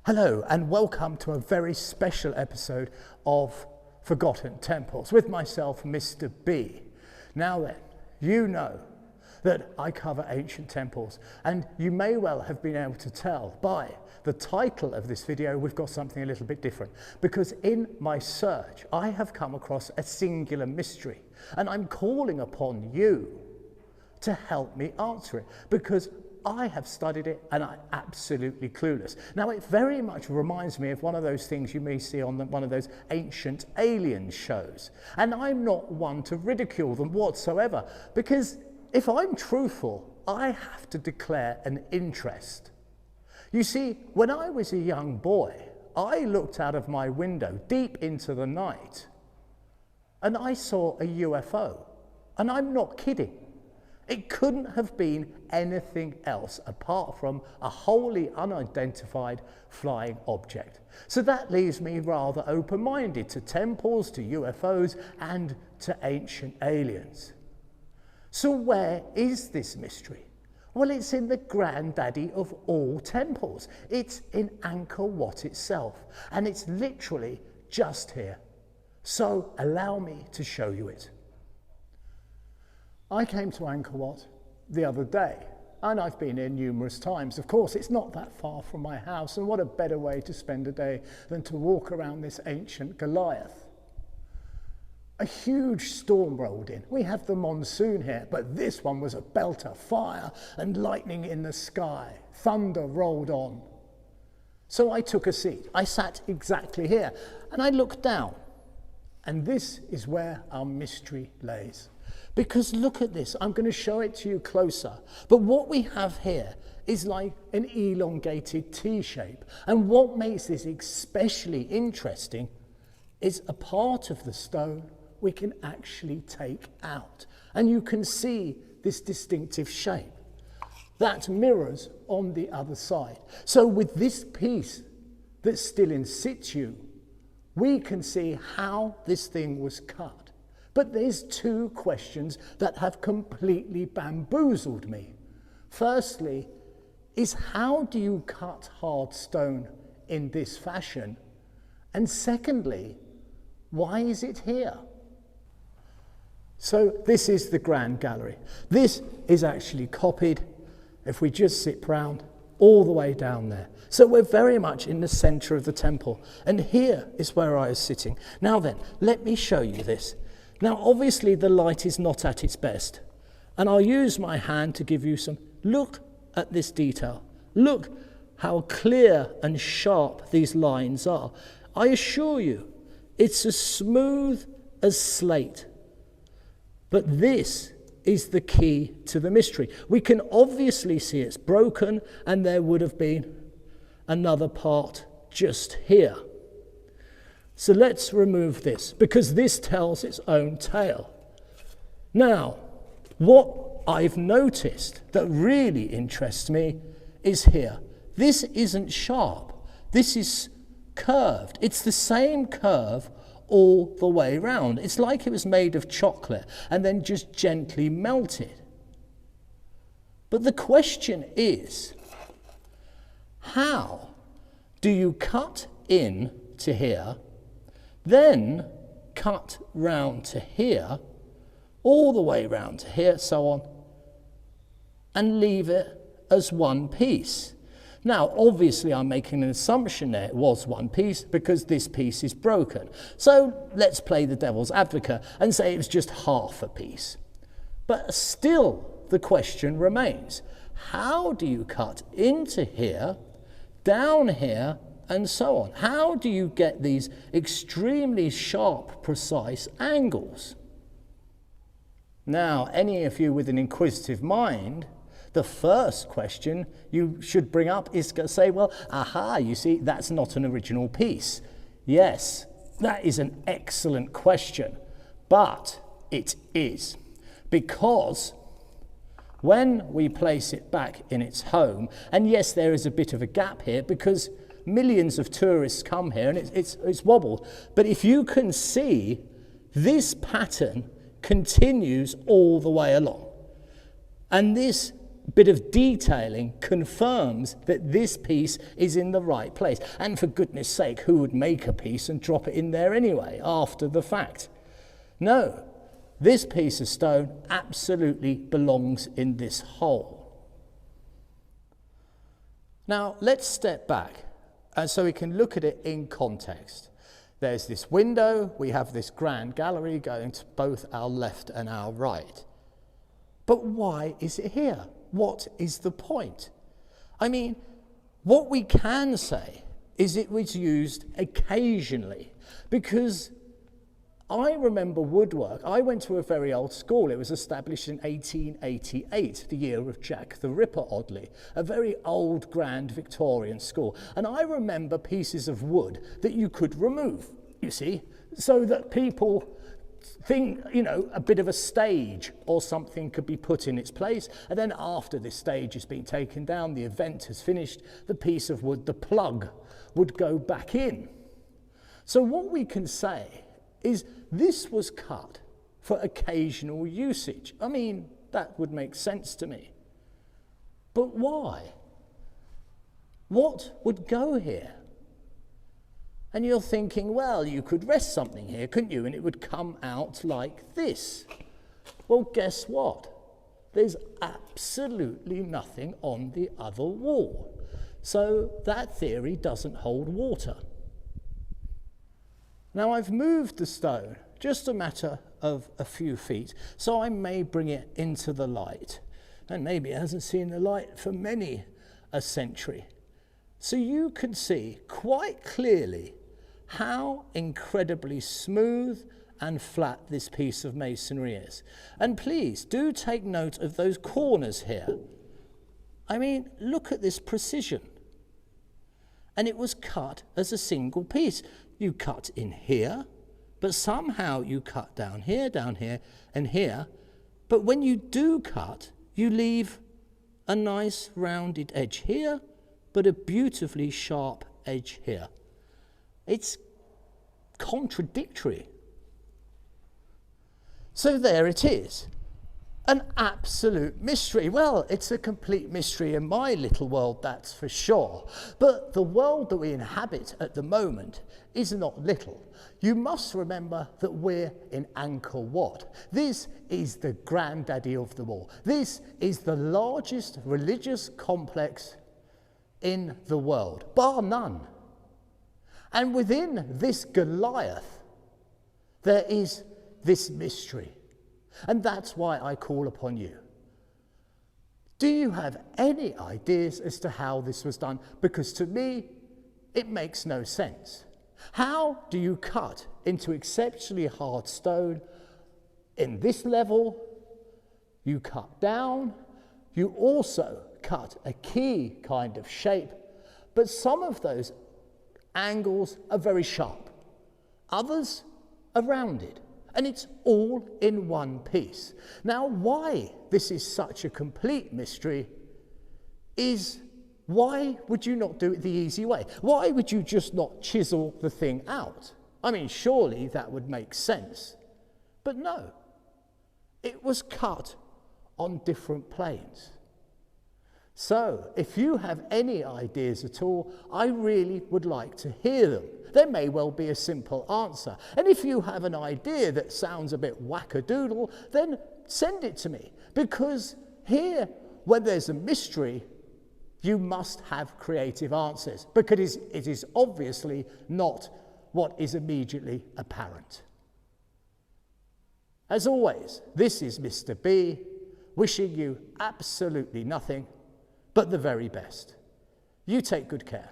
Hello and welcome to a very special episode of Forgotten Temples with myself, Mr. B. Now then, you know that I cover ancient temples, and you may well have been able to tell by the title of this video we've got something a little bit different, because in my search I have come across a singular mystery and I'm calling upon you to help me answer it, because I have studied it and I'm absolutely clueless. Now, it very much reminds me of one of those things you may see on one of those ancient alien shows. And I'm not one to ridicule them whatsoever, because if I'm truthful, I have to declare an interest. You see, when I was a young boy, I looked out of my window deep into the night and I saw a UFO. And I'm not kidding. It couldn't have been anything else apart from a wholly unidentified flying object. So that leaves me rather open-minded to temples, to UFOs, and to ancient aliens. So where is this mystery? Well, it's in the granddaddy of all temples. It's in Angkor Wat itself, and it's literally just here. So allow me to show you it. I came to Angkor Wat the other day, and I've been here numerous times. Of course, it's not that far from my house, and what a better way to spend a day than to walk around this ancient Goliath. A huge storm rolled in. We have the monsoon here, but this one was a belter, fire and lightning in the sky. Thunder rolled on. So I took a seat. I sat exactly here, and I looked down, and this is where our mystery lays. Because look at this, I'm going to show it to you closer. But what we have here is like an elongated T shape. And what makes this especially interesting is a part of the stone we can actually take out. And you can see this distinctive shape. That mirrors on the other side. So with this piece that's still in situ, we can see how this thing was cut. But there's two questions that have completely bamboozled me. Firstly, is how do you cut hard stone in this fashion? And secondly, why is it here? So this is the Grand Gallery. This is actually copied, if we just sit round, all the way down there. So we're very much in the center of the temple. And here is where I was sitting. Now then, let me show you this. Now, obviously, the light is not at its best, and I'll use my hand to give you some. Look at this detail. Look how clear and sharp these lines are. I assure you, it's as smooth as slate. But this is the key to the mystery. We can obviously see it's broken, and there would have been another part just here. So let's remove this, because this tells its own tale. Now, what I've noticed that really interests me is here. This isn't sharp. This is curved. It's the same curve all the way round. It's like it was made of chocolate and then just gently melted. But the question is, how do you cut in to here, then cut round to here, all the way round to here, so on, and leave it as one piece? Now, obviously, I'm making an assumption there it was one piece because this piece is broken. So let's play the devil's advocate and say it was just half a piece. But still, the question remains, how do you cut into here, down here, and so on? How do you get these extremely sharp, precise angles? Now, any of you with an inquisitive mind, the first question you should bring up is to say, well, aha, you see, that's not an original piece. Yes, that is an excellent question, but it is. Because when we place it back in its home, and yes, there is a bit of a gap here because millions of tourists come here and it's wobbled. But if you can see, this pattern continues all the way along. And this bit of detailing confirms that this piece is in the right place. And for goodness sake, who would make a piece and drop it in there anyway, after the fact? No, this piece of stone absolutely belongs in this hole. Now, let's step back so we can look at it in context. There's this window, we have this grand gallery going to both our left and our right. But why is it here? What is the point? I mean, what we can say is it was used occasionally, because I remember woodwork. I went to a very old school. It was established in 1888, the year of Jack the Ripper, oddly. A very old, grand Victorian school. And I remember pieces of wood that you could remove, you see, so that people think, you know, a bit of a stage or something could be put in its place. And then after this stage has been taken down, the event has finished, the piece of wood, the plug, would go back in. So what we can say is this was cut for occasional usage. I mean, that would make sense to me. But why? What would go here? And you're thinking, well, you could rest something here, couldn't you? And it would come out like this. Well, guess what? There's absolutely nothing on the other wall. So that theory doesn't hold water. Now, I've moved the stone just a matter of a few feet, so I may bring it into the light. And maybe it hasn't seen the light for many a century. So you can see quite clearly how incredibly smooth and flat this piece of masonry is. And please do take note of those corners here. I mean, look at this precision. And it was cut as a single piece. You cut in here, but somehow you cut down here, and here. But when you do cut, you leave a nice rounded edge here, but a beautifully sharp edge here. It's contradictory. So there it is. An absolute mystery. Well, it's a complete mystery in my little world, that's for sure. But the world that we inhabit at the moment is not little. You must remember that we're in Angkor Wat. This is the granddaddy of them all. This is the largest religious complex in the world, bar none. And within this Goliath, there is this mystery. And that's why I call upon you. Do you have any ideas as to how this was done? Because to me, it makes no sense. How do you cut into exceptionally hard stone in this level? You cut down. You also cut a key kind of shape. But some of those angles are very sharp. Others are rounded. And it's all in one piece. Now, why this is such a complete mystery is, why would you not do it the easy way? Why would you just not chisel the thing out? I mean, surely that would make sense. But no, it was cut on different planes. So, if you have any ideas at all, I really would like to hear them. There may well be a simple answer. And if you have an idea that sounds a bit wackadoodle, then send it to me. Because here, when there's a mystery, you must have creative answers. Because it is obviously not what is immediately apparent. As always, this is Mr. B, wishing you absolutely nothing but the very best. You take good care.